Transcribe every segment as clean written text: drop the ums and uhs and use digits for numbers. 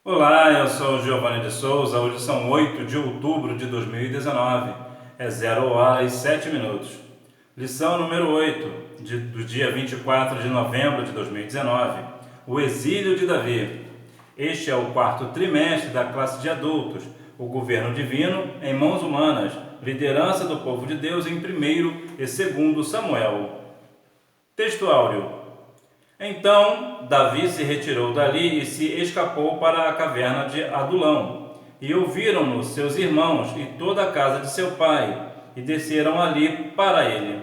Olá, eu sou o Giovanni de Souza. Hoje são 8 de outubro de 2019. É 0 horas e 7 minutos. Lição número 8, do dia 24 de novembro de 2019. O exílio de Davi. Este é o quarto trimestre da classe de adultos. O governo divino em mãos humanas. Liderança do povo de Deus em 1º e 2º Samuel. Texto áureo. Então Davi se retirou dali e se escapou para a caverna de Adulão. E ouviram-no seus irmãos e toda a casa de seu pai, e desceram ali para ele.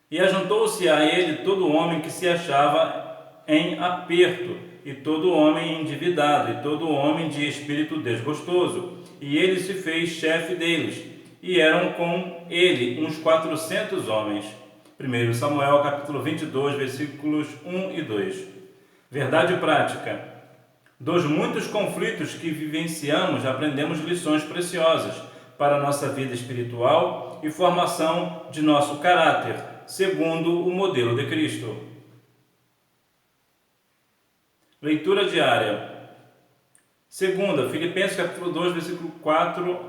E ajuntou-se a ele todo homem que se achava em aperto, e todo homem endividado, e todo homem de espírito desgostoso. E ele se fez chefe deles, e eram com ele uns 400 homens. 1 Samuel capítulo 22, versículos 1 e 2. Verdade prática. Dos muitos conflitos que vivenciamos, aprendemos lições preciosas para a nossa vida espiritual e formação de nosso caráter, segundo o modelo de Cristo. Leitura diária. Segunda, Filipenses capítulo 2, versículo 4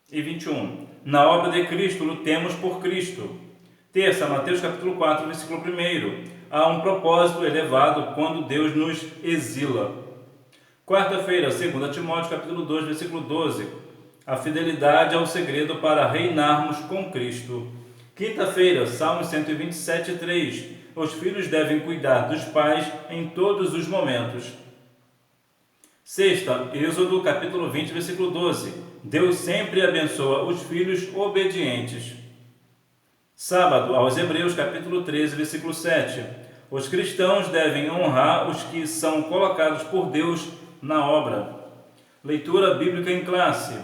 e 21. Na obra de Cristo, lutemos por Cristo. Terça, Mateus capítulo 4, versículo 1. Há um propósito elevado quando Deus nos exila. Quarta-feira, 2 Timóteo capítulo 2, versículo 12. A fidelidade é o segredo para reinarmos com Cristo. Quinta-feira, Salmos 127, 3. Os filhos devem cuidar dos pais em todos os momentos. Sexta, Êxodo capítulo 20, versículo 12. Deus sempre abençoa os filhos obedientes. Sábado, aos Hebreus capítulo 13, versículo 7. Os cristãos devem honrar os que são colocados por Deus na obra. Leitura bíblica em classe.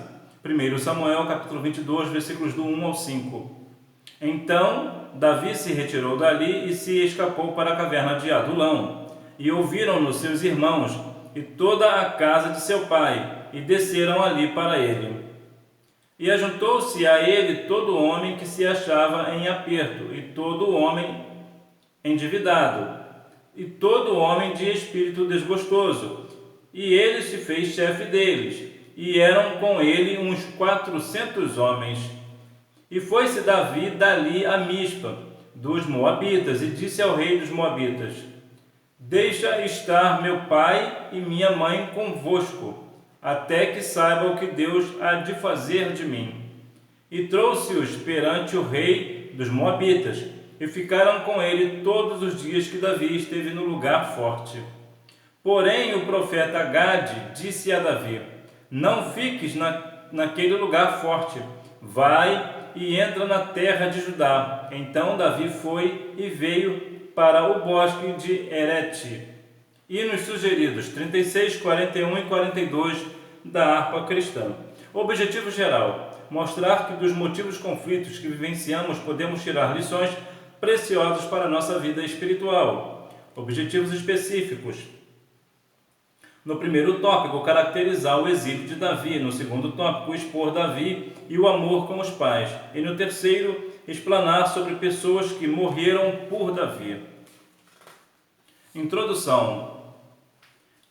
1 Samuel capítulo 22, versículos do 1 ao 5. Então Davi se retirou dali e se escapou para a caverna de Adulão. E ouviram-no seus irmãos e toda a casa de seu pai, e desceram ali para ele. E ajuntou-se a ele todo homem que se achava em aperto, e todo homem endividado, e todo homem de espírito desgostoso. E ele se fez chefe deles, e eram com ele uns 400 homens. E foi-se Davi dali a Mispa, dos Moabitas, e disse ao rei dos Moabitas: Deixa estar meu pai e minha mãe convosco, até que saiba o que Deus há de fazer de mim. E trouxe-os perante o rei dos Moabitas, e ficaram com ele todos os dias que Davi esteve no lugar forte. Porém o profeta Gade disse a Davi: Não fiques naquele lugar forte, vai e entra na terra de Judá. Então Davi foi e veio para o bosque de Herete. Hinos sugeridos 36, 41 e 42 da harpa cristã. Objetivo geral: mostrar que dos motivos conflitos que vivenciamos podemos tirar lições preciosas para a nossa vida espiritual. Objetivos específicos: no primeiro tópico, caracterizar o exílio de Davi. No segundo tópico, expor Davi e o amor com os pais. E no terceiro, explanar sobre pessoas que morreram por Davi. Introdução.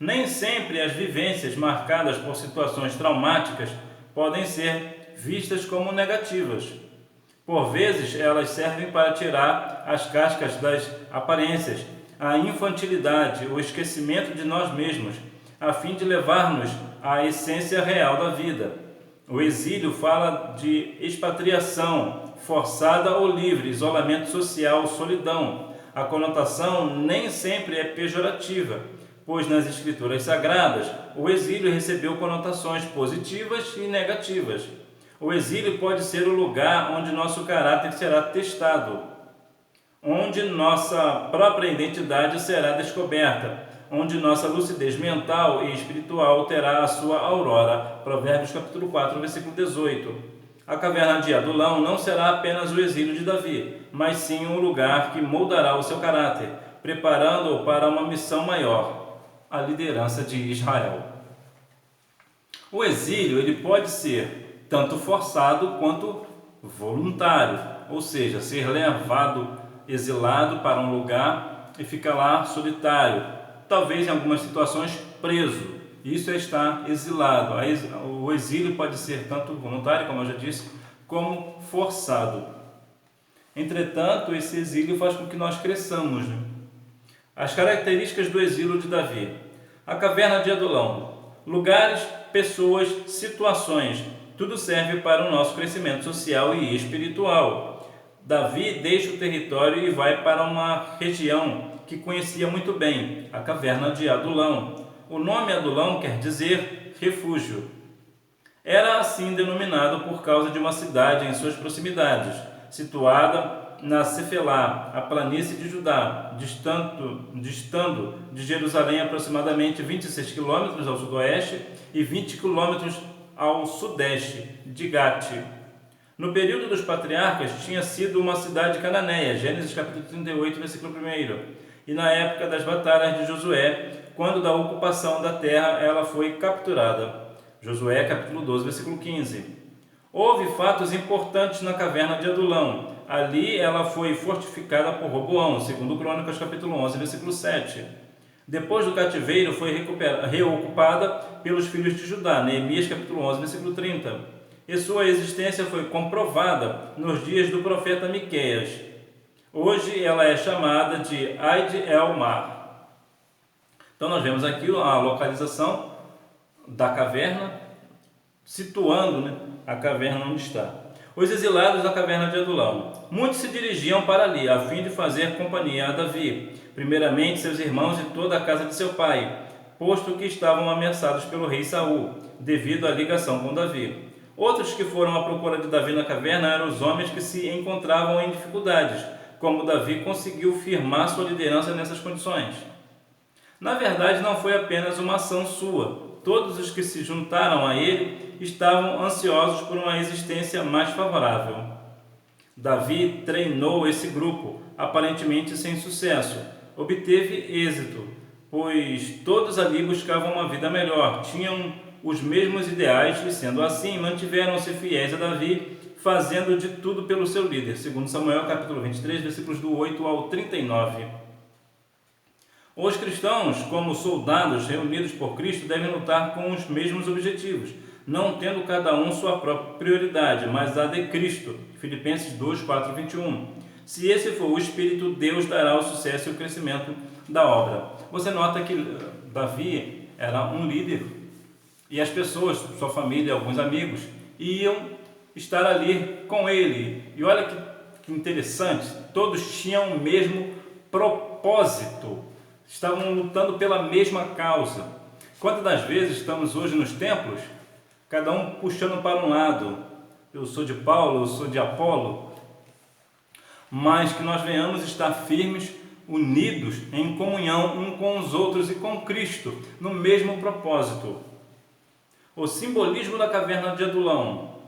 Nem sempre as vivências marcadas por situações traumáticas podem ser vistas como negativas. Por vezes, elas servem para tirar as cascas das aparências, a infantilidade, o esquecimento de nós mesmos, a fim de levar-nos à essência real da vida. O exílio fala de expatriação, forçada ou livre, isolamento social, solidão. A conotação nem sempre é pejorativa, pois nas escrituras sagradas o exílio recebeu conotações positivas e negativas. O exílio pode ser o lugar onde nosso caráter será testado, onde nossa própria identidade será descoberta, onde nossa lucidez mental e espiritual terá a sua aurora. Provérbios capítulo 4, versículo 18. A caverna de Adulão não será apenas o exílio de Davi, mas sim um lugar que moldará o seu caráter, preparando-o para uma missão maior, a liderança de Israel. O exílio ele pode ser tanto forçado quanto voluntário, ou seja, ser levado, exilado para um lugar e ficar lá solitário, talvez em algumas situações preso. Isso é estar exilado. O exílio pode ser tanto voluntário, como eu já disse, como forçado. Entretanto, esse exílio faz com que nós cresçamos. As características do exílio de Davi: a caverna de Adulão. Lugares, pessoas, situações, tudo serve para o nosso crescimento social e espiritual. Davi deixa o território e vai para uma região que conhecia muito bem, a caverna de Adulão. O nome Adulão quer dizer refúgio. Era assim denominado por causa de uma cidade em suas proximidades, situada na Cefelá, a planície de Judá, distando de Jerusalém aproximadamente 26 quilômetros ao sudoeste e 20 quilômetros ao sudeste de Gate. No período dos patriarcas, tinha sido uma cidade cananeia, Gênesis capítulo 38, versículo 1. E na época das batalhas de Josué, quando da ocupação da terra ela foi capturada. Josué capítulo 12, versículo 15. Houve fatos importantes na caverna de Adulão. Ali ela foi fortificada por Roboão, segundo Crônicas capítulo 11, versículo 7. Depois do cativeiro foi reocupada pelos filhos de Judá, Neemias capítulo 11, versículo 30. E sua existência foi comprovada nos dias do profeta Miqueias. Hoje ela é chamada de Aid el-Mar. Então nós vemos aqui a localização da caverna, situando a caverna onde está. Os exilados da caverna de Adulão. Muitos se dirigiam para ali, a fim de fazer companhia a Davi, primeiramente seus irmãos e toda a casa de seu pai, posto que estavam ameaçados pelo rei Saul, devido à ligação com Davi. Outros que foram à procura de Davi na caverna eram os homens que se encontravam em dificuldades, como Davi conseguiu firmar sua liderança nessas condições. Na verdade, não foi apenas uma ação sua. Todos os que se juntaram a ele estavam ansiosos por uma existência mais favorável. Davi treinou esse grupo, aparentemente sem sucesso. Obteve êxito, pois todos ali buscavam uma vida melhor, tinham os mesmos ideais e, sendo assim, mantiveram-se fiéis a Davi, fazendo de tudo pelo seu líder, segundo Samuel capítulo 23, versículos do 8 ao 39. Os cristãos, como soldados reunidos por Cristo, devem lutar com os mesmos objetivos, não tendo cada um sua própria prioridade, mas a de Cristo. Filipenses 2, 4 e 21. Se esse for o Espírito, Deus dará o sucesso e o crescimento da obra. Você nota que Davi era um líder e as pessoas, sua família, alguns amigos, iam estar ali com ele. E olha que interessante, todos tinham o mesmo propósito. Estavam lutando pela mesma causa. Quantas das vezes estamos hoje nos templos, cada um puxando para um lado? Eu sou de Paulo, eu sou de Apolo. Mas que nós venhamos estar firmes, unidos, em comunhão um com os outros e com Cristo, no mesmo propósito. O simbolismo da caverna de Adulão.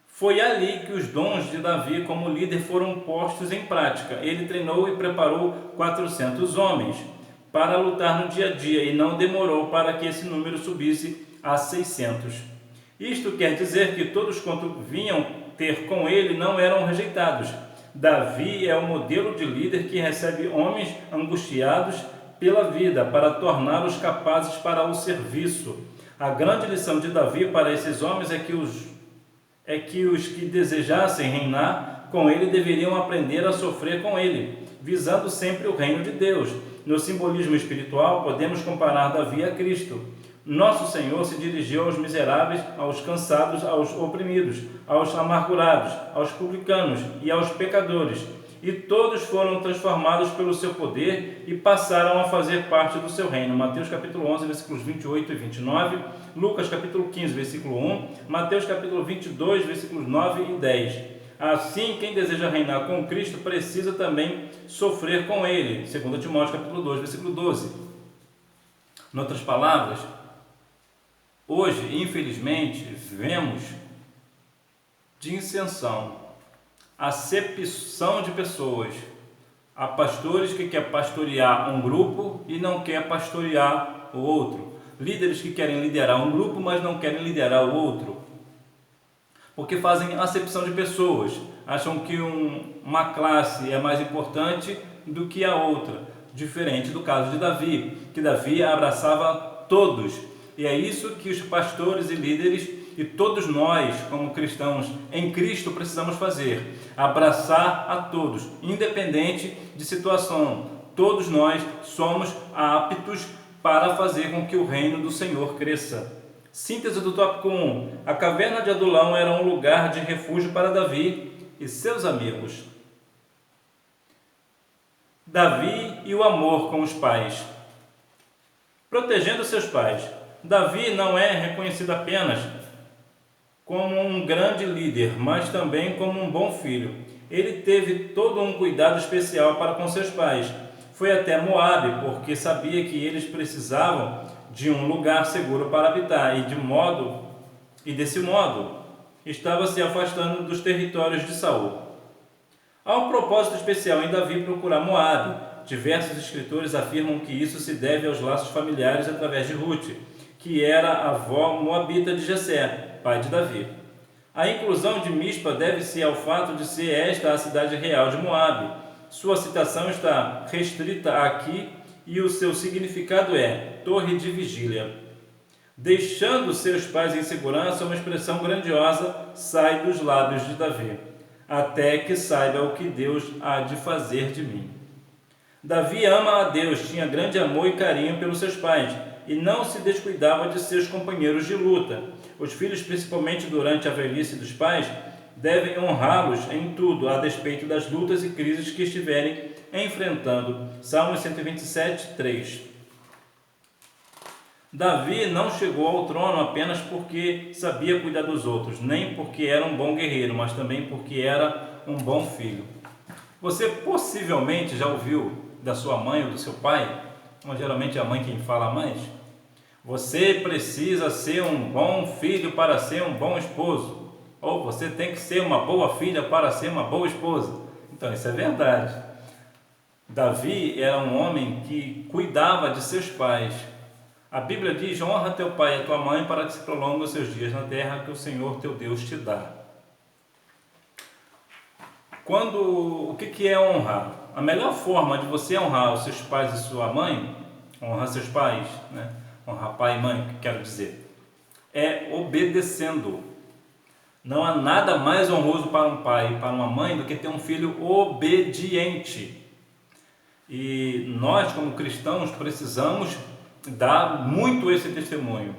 Foi ali que os dons de Davi como líder foram postos em prática. Ele treinou e preparou 400 homens para lutar no dia a dia e não demorou para que esse número subisse a 600. Isto quer dizer que todos quanto vinham ter com ele não eram rejeitados. Davi é o modelo de líder que recebe homens angustiados pela vida para torná-los capazes para o serviço. A grande lição de Davi para esses homens é que os que desejassem reinar com ele deveriam aprender a sofrer com ele, visando sempre o reino de Deus. No simbolismo espiritual, podemos comparar Davi a Cristo. Nosso Senhor se dirigiu aos miseráveis, aos cansados, aos oprimidos, aos amargurados, aos publicanos e aos pecadores. E todos foram transformados pelo seu poder e passaram a fazer parte do seu reino. Mateus capítulo 11, versículos 28 e 29, Lucas capítulo 15, versículo 1, Mateus capítulo 22, versículos 9 e 10. Assim, quem deseja reinar com Cristo precisa também sofrer com ele. 2 Timóteo capítulo 2, versículo 12. Em outras palavras, hoje, infelizmente, vemos dissensão, acepção de pessoas. Há pastores que querem pastorear um grupo e não querem pastorear o outro. Líderes que querem liderar um grupo, mas não querem liderar o outro. Porque fazem acepção de pessoas. Acham que uma classe é mais importante do que a outra. diferente do caso de Davi, que Davi abraçava todos. E é isso que os pastores e líderes e todos nós, como cristãos em Cristo, precisamos fazer: abraçar a todos, independente de situação. Todos nós somos aptos para fazer com que o reino do Senhor cresça. Síntese do tópico 1. A caverna de Adulão era um lugar de refúgio para Davi e seus amigos. Davi e o amor com os pais. Protegendo seus pais. Davi não é reconhecido apenas como um grande líder, mas também como um bom filho. Ele teve todo um cuidado especial para com seus pais. Foi até Moabe, porque sabia que eles precisavam de um lugar seguro para habitar, e desse modo estava se afastando dos territórios de Saul. Há um propósito especial em Davi procurar Moabe. Diversos escritores afirmam que isso se deve aos laços familiares através de Ruth, que era a avó moabita de Jessé, pai de Davi. A inclusão de Mispa deve-se ao fato de ser esta a cidade real de Moabe. Sua citação está restrita aqui e o seu significado é torre de vigília. Deixando seus pais em segurança, uma expressão grandiosa sai dos lábios de Davi: até que saiba o que Deus há de fazer de mim. Davi ama a Deus, tinha grande amor e carinho pelos seus pais e não se descuidava de seus companheiros de luta. Os filhos, principalmente durante a velhice dos pais, devem honrá-los em tudo, a despeito das lutas e crises que estiverem enfrentando. Salmos 127, 3. Davi não chegou ao trono apenas porque sabia cuidar dos outros, nem porque era um bom guerreiro, mas também porque era um bom filho. Você possivelmente já ouviu da sua mãe ou do seu pai, mas geralmente é a mãe quem fala mais: você precisa ser um bom filho para ser um bom esposo. Ou você tem que ser uma boa filha para ser uma boa esposa. Então isso é verdade. Davi era um homem que cuidava de seus pais. A Bíblia diz: honra teu pai e a tua mãe para que se prolonguem os seus dias na terra que o Senhor teu Deus te dá. O que é honrar? A melhor forma de você honrar os seus pais e sua mãe, honrar seus pais, né? Honrar pai e mãe, quero dizer, é obedecendo. Não há nada mais honroso para um pai e para uma mãe do que ter um filho obediente. E nós, como cristãos, precisamos dar muito esse testemunho.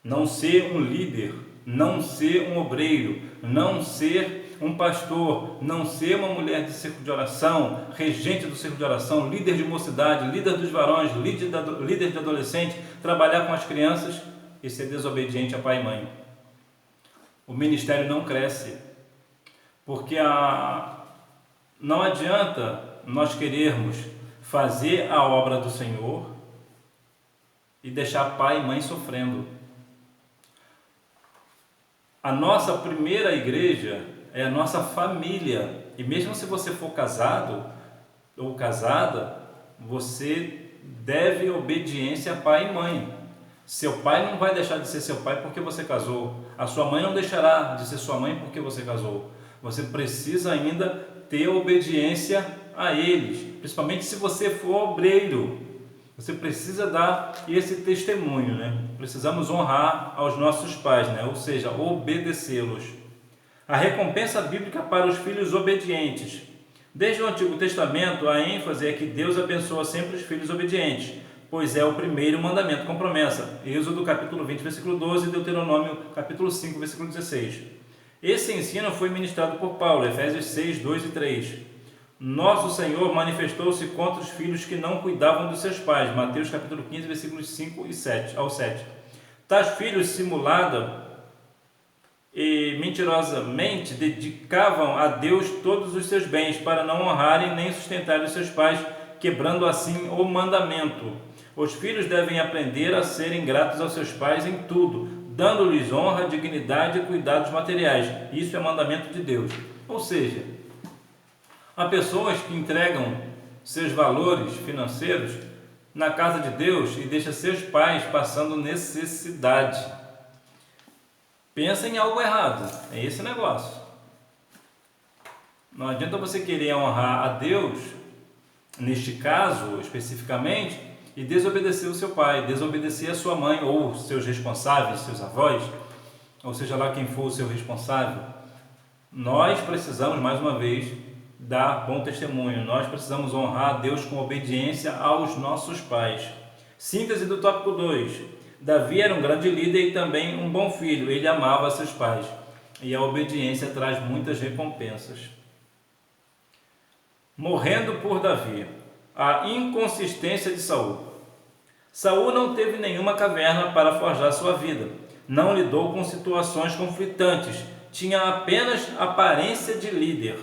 Não ser um líder, não ser um obreiro, não ser um pastor, não ser uma mulher de círculo de oração, regente do círculo de oração, líder de mocidade, líder dos varões, líder de adolescente, trabalhar com as crianças e ser desobediente a pai e mãe. O ministério não cresce, porque não adianta nós querermos fazer a obra do Senhor e deixar pai e mãe sofrendo. A nossa primeira igreja é a nossa família, e mesmo se você for casado ou casada, você deve obediência a pai e mãe. Seu pai não vai deixar de ser seu pai porque você casou. A sua mãe não deixará de ser sua mãe porque você casou. Você precisa ainda ter obediência a eles, principalmente se você for obreiro. Você precisa dar esse testemunho, né? Precisamos honrar aos nossos pais, né? Ou seja, obedecê-los. A recompensa bíblica para os filhos obedientes. Desde o Antigo Testamento, a ênfase é que Deus abençoa sempre os filhos obedientes, pois é o primeiro mandamento com promessa. Êxodo capítulo 20, versículo 12 e Deuteronômio capítulo 5, versículo 16. Esse ensino foi ministrado por Paulo, Efésios 6, 2 e 3. Nosso Senhor manifestou-se contra os filhos que não cuidavam dos seus pais. Mateus capítulo 15, versículos 5 e 7, ao 7. Tais filhos simulada e mentirosamente dedicavam a Deus todos os seus bens para não honrarem nem sustentarem os seus pais, quebrando assim o mandamento. Os filhos devem aprender a serem gratos aos seus pais em tudo, dando-lhes honra, dignidade e cuidados materiais. Isso é mandamento de Deus. Ou seja, há pessoas que entregam seus valores financeiros na casa de Deus e deixam seus pais passando necessidade. Pensa em algo errado, é esse negócio. Não adianta você querer honrar a Deus neste caso especificamente, e desobedecer o seu pai, desobedecer a sua mãe ou seus responsáveis, seus avós, ou seja lá quem for o seu responsável, nós precisamos, mais uma vez, dar bom testemunho. Nós precisamos honrar a Deus com obediência aos nossos pais. Síntese do tópico 2. Davi era um grande líder e também um bom filho. Ele amava seus pais. E a obediência traz muitas recompensas. Morrendo por Davi. A inconsistência de Saul. Saul não teve nenhuma caverna para forjar sua vida. Não lidou com situações conflitantes. Tinha apenas aparência de líder,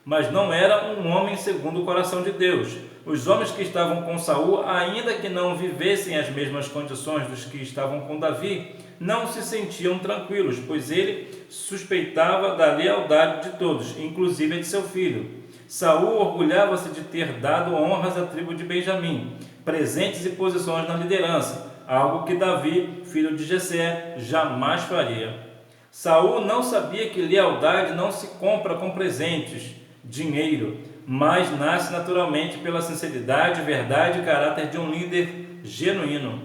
mas não era um homem segundo o coração de Deus. Os homens que estavam com Saul, ainda que não vivessem as mesmas condições dos que estavam com Davi, não se sentiam tranquilos, pois ele suspeitava da lealdade de todos, inclusive a de seu filho. Saul orgulhava-se de ter dado honras à tribo de Benjamim, presentes e posições na liderança, algo que Davi, filho de Jessé, jamais faria. Saul não sabia que lealdade não se compra com presentes, dinheiro, mas nasce naturalmente pela sinceridade, verdade e caráter de um líder genuíno.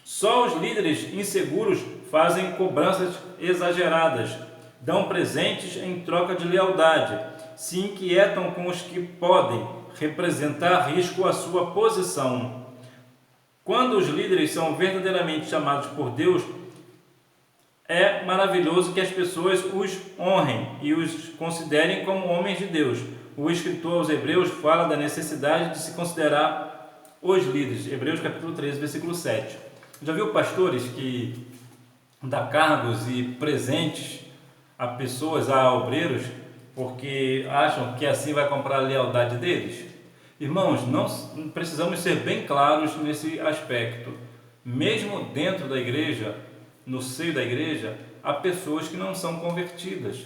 Só os líderes inseguros fazem cobranças exageradas, dão presentes em troca de lealdade, se inquietam com os que podem representar risco à sua posição. Quando os líderes são verdadeiramente chamados por Deus, é maravilhoso que as pessoas os honrem e os considerem como homens de Deus. O escritor aos Hebreus fala da necessidade de se considerar os líderes. Hebreus capítulo 13, versículo 7. Já viu pastores que dão cargos e presentes a pessoas, a obreiros, porque acham que assim vai comprar a lealdade deles? Irmãos, não precisamos ser bem claros nesse aspecto. Mesmo dentro da igreja, no seio da igreja, há pessoas que não são convertidas.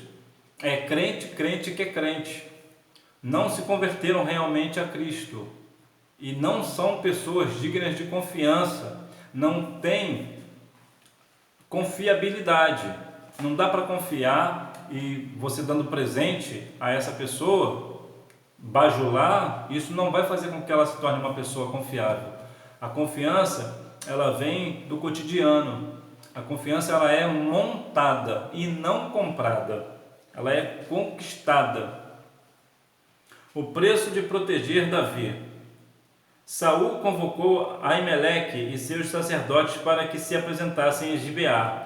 É crente que é crente. Não se converteram realmente a Cristo. E não são pessoas dignas de confiança. Não têm confiabilidade. Não dá para confiar e você dando presente a essa pessoa, bajular, isso não vai fazer com que ela se torne uma pessoa confiável. A confiança, ela vem do cotidiano. A confiança, ela é montada e não comprada. Ela é conquistada. O preço de proteger Davi. Saul convocou Aimeleque e seus sacerdotes para que se apresentassem em Gibeá.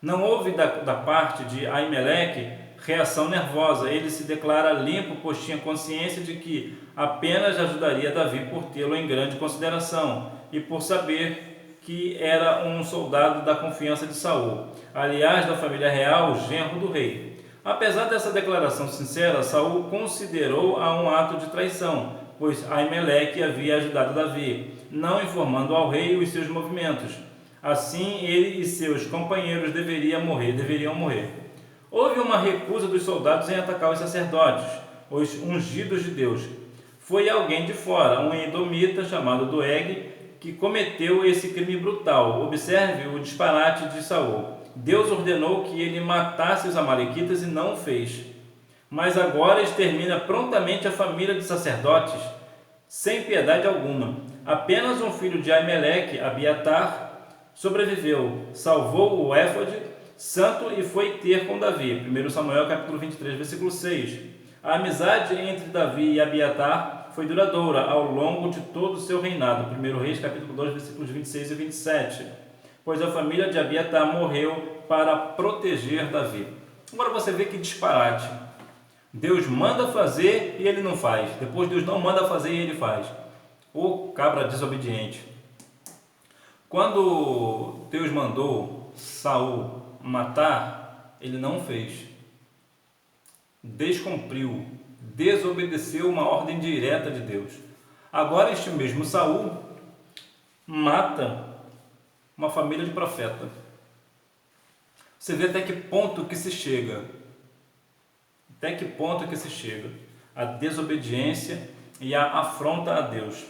Não houve da parte de Aimeleque reação nervosa. Ele se declara limpo, pois tinha consciência de que apenas ajudaria Davi por tê-lo em grande consideração e por saber que era um soldado da confiança de Saul, aliás, da família real, genro do rei. Apesar dessa declaração sincera, Saul considerou-a um ato de traição, pois Aimeleque havia ajudado Davi, não informando ao rei os seus movimentos. Assim, ele e seus companheiros deveriam morrer. Houve uma recusa dos soldados em atacar os sacerdotes, os ungidos de Deus. Foi alguém de fora, um edomita chamado Doeg, que cometeu esse crime brutal. Observe o disparate de Saul. Deus ordenou que ele matasse os amalequitas e não o fez. Mas agora extermina prontamente a família de sacerdotes, sem piedade alguma. Apenas um filho de Aimeleque, Abiatar, sobreviveu, salvou o éfode santo e foi ter com Davi. 1 Samuel capítulo 23, versículo 6. A amizade entre Davi e Abiatar foi duradoura ao longo de todo o seu reinado. 1 Reis capítulo 2, versículos 26 e 27. Pois a família de Abiatar morreu para proteger Davi. Agora você vê que disparate. Deus manda fazer e ele não faz. Depois Deus não manda fazer e ele faz. O cabra desobediente. Quando Deus mandou Saul matar, ele não fez. Descumpriu, desobedeceu uma ordem direta de Deus. Agora este mesmo Saul mata uma família de profeta. Você vê até que ponto que se chega. Até que ponto que se chega a desobediência e a afronta a Deus.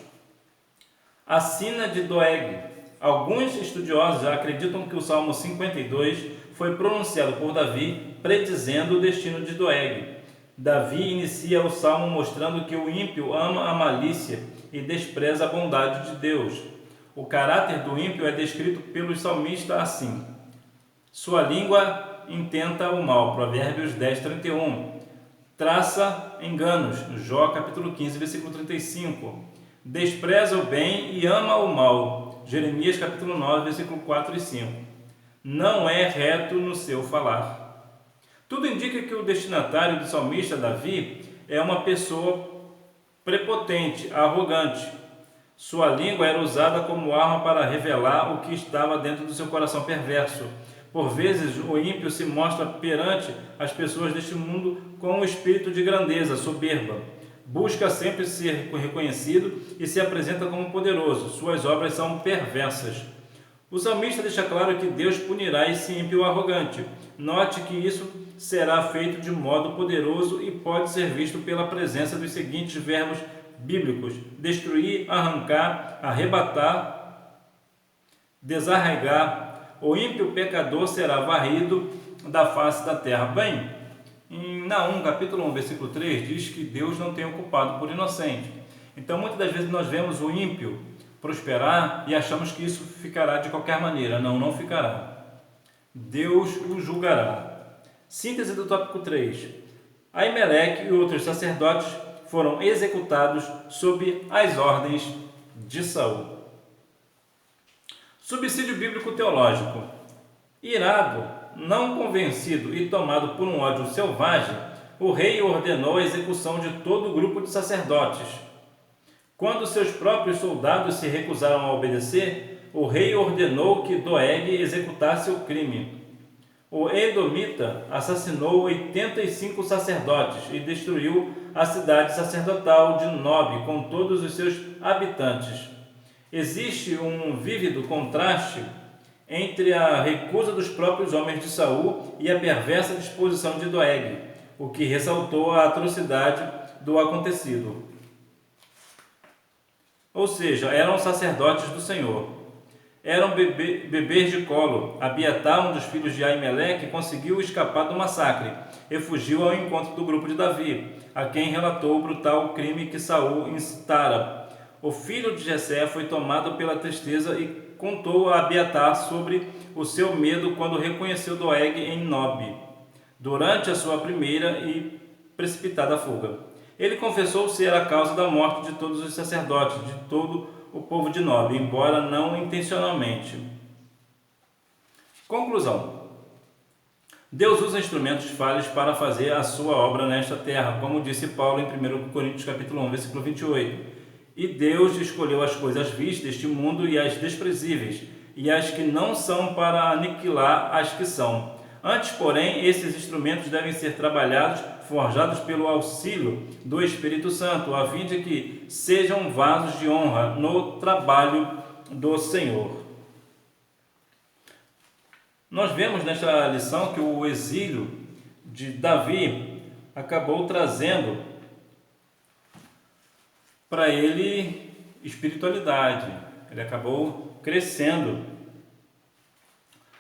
A sina de Doeg. Alguns estudiosos já acreditam que o Salmo 52 foi pronunciado por Davi, predizendo o destino de Doeg. Davi inicia o salmo mostrando que o ímpio ama a malícia e despreza a bondade de Deus. O caráter do ímpio é descrito pelo salmista assim: sua língua intenta o mal, Provérbios 10:31. Traça enganos, Jó capítulo 15, versículo 35. Despreza o bem e ama o mal, Jeremias capítulo 9, versículo 4 e 5. Não é reto no seu falar. Tudo indica que o destinatário do salmista Davi é uma pessoa prepotente, arrogante. Sua língua era usada como arma para revelar o que estava dentro do seu coração perverso. Por vezes, o ímpio se mostra perante as pessoas deste mundo com um espírito de grandeza, soberba. Busca sempre ser reconhecido e se apresenta como poderoso. Suas obras são perversas. O salmista deixa claro que Deus punirá esse ímpio arrogante. Note que isso será feito de modo poderoso e pode ser visto pela presença dos seguintes verbos bíblicos: destruir, arrancar, arrebatar, desarraigar. O ímpio pecador será varrido da face da terra. Bem, em Naum, capítulo 1, versículo 3, diz que Deus não tem o culpado por inocente. Então, muitas das vezes nós vemos o ímpio prosperar e achamos que isso ficará de qualquer maneira. Não, não ficará. Deus o julgará. Síntese do tópico 3. Aimeleque e outros sacerdotes foram executados sob as ordens de Saul. Subsídio bíblico teológico. Irado, não convencido e tomado por um ódio selvagem, o rei ordenou a execução de todo o grupo de sacerdotes. Quando seus próprios soldados se recusaram a obedecer, o rei ordenou que Doeg executasse o crime. O edomita assassinou 85 sacerdotes e destruiu a cidade sacerdotal de Nob com todos os seus habitantes. Existe um vívido contraste entre a recusa dos próprios homens de Saul e a perversa disposição de Doeg, o que ressaltou a atrocidade do acontecido. Ou seja, eram sacerdotes do Senhor. Eram bebês de colo. Abiatar, um dos filhos de Aimeleque, conseguiu escapar do massacre e fugiu ao encontro do grupo de Davi, a quem relatou o brutal crime que Saul incitara. O filho de Jessé foi tomado pela tristeza e contou a Abiatar sobre o seu medo quando reconheceu Doeg em Nob, durante a sua primeira e precipitada fuga. Ele confessou ser a causa da morte de todos os sacerdotes, de todo o povo de Nob, embora não intencionalmente. Conclusão. Deus usa instrumentos falhos para fazer a sua obra nesta terra, como disse Paulo em 1 Coríntios capítulo 1, versículo 28. E Deus escolheu as coisas vis deste mundo e as desprezíveis, e as que não são, para aniquilar as que são. Antes, porém, esses instrumentos devem ser trabalhados, forjados pelo auxílio do Espírito Santo, a fim de que sejam vasos de honra no trabalho do Senhor. Nós vemos nesta lição que o exílio de Davi acabou trazendo para ele espiritualidade. Ele acabou crescendo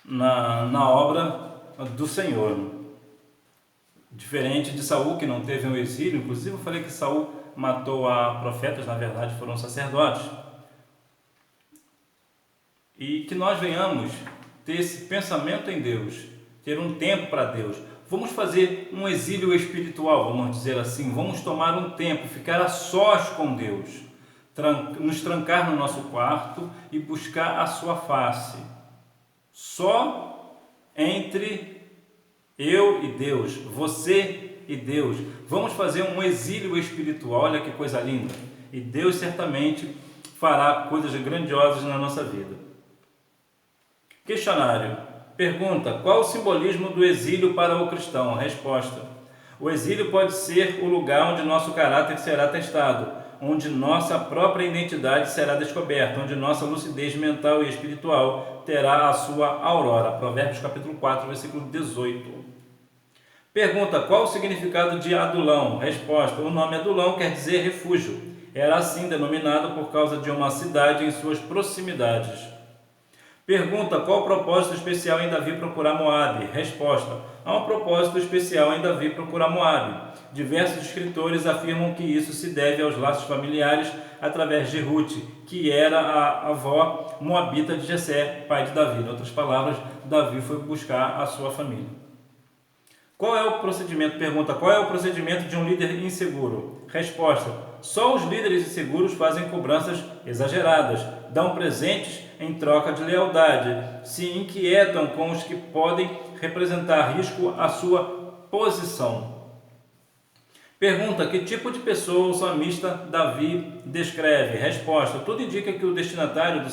na obra do Senhor. Diferente de Saul, que não teve um exílio. Inclusive eu falei que Saul matou a profetas, na verdade foram sacerdotes. E que nós venhamos ter esse pensamento em Deus, ter um tempo para Deus. Vamos fazer um exílio espiritual, vamos dizer assim. Vamos tomar um tempo, ficar a sós com Deus, nos trancar no nosso quarto e buscar a sua face. Só entre eu e Deus, você e Deus. Vamos fazer um exílio espiritual. Olha que coisa linda. E Deus certamente fará coisas grandiosas na nossa vida. Questionário. Pergunta: qual o simbolismo do exílio para o cristão? Resposta: o exílio pode ser o lugar onde nosso caráter será testado, onde nossa própria identidade será descoberta, onde nossa lucidez mental e espiritual terá a sua aurora. Provérbios capítulo 4, versículo 18. Pergunta: qual o significado de Adulão? Resposta: o nome Adulão quer dizer refúgio. Era assim denominado por causa de uma cidade em suas proximidades. Pergunta: qual o propósito especial em Davi procurar Moabe? Resposta: há um propósito especial em Davi procurar Moabe. Diversos escritores afirmam que isso se deve aos laços familiares através de Ruth, que era a avó moabita de Jessé, pai de Davi. Em outras palavras, Davi foi buscar a sua família. Qual é o procedimento? Pergunta: qual é o procedimento de um líder inseguro? Resposta: só os líderes inseguros fazem cobranças exageradas, dão presentes em troca de lealdade, se inquietam com os que podem representar risco à sua posição. Pergunta: que tipo de pessoa o salmista Davi descreve? Resposta: tudo indica que o destinatário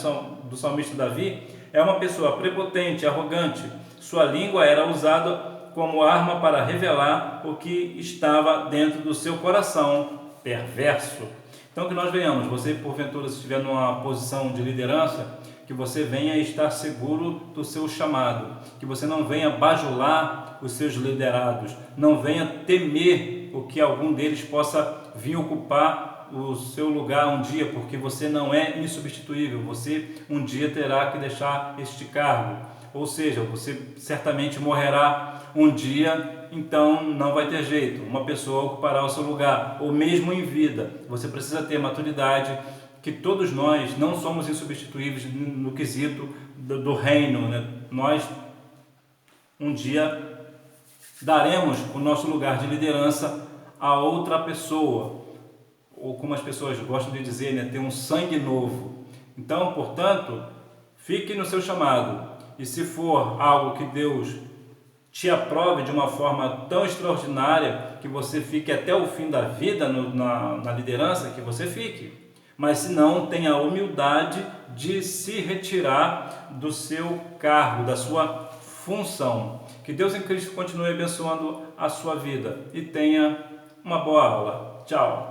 do salmista Davi é uma pessoa prepotente, arrogante. Sua língua era usada como arma para revelar o que estava dentro do seu coração perverso. Então, que nós venhamos, você porventura se estiver numa posição de liderança, que você venha estar seguro do seu chamado, que você não venha bajular os seus liderados, não venha temer o que algum deles possa vir ocupar o seu lugar um dia, porque você não é insubstituível, você um dia terá que deixar este cargo, ou seja, você certamente morrerá um dia, então não vai ter jeito, uma pessoa ocupará o seu lugar, ou mesmo em vida, você precisa ter maturidade, que todos nós não somos insubstituíveis no quesito do reino, né? Nós um dia daremos o nosso lugar de liderança a outra pessoa, ou como as pessoas gostam de dizer, né? Ter um sangue novo. Então, portanto, fique no seu chamado, e se for algo que Deus te aprove de uma forma tão extraordinária que você fique até o fim da vida na liderança, que você fique. Mas se não, tenha a humildade de se retirar do seu cargo, da sua função. Que Deus em Cristo continue abençoando a sua vida e tenha uma boa aula. Tchau!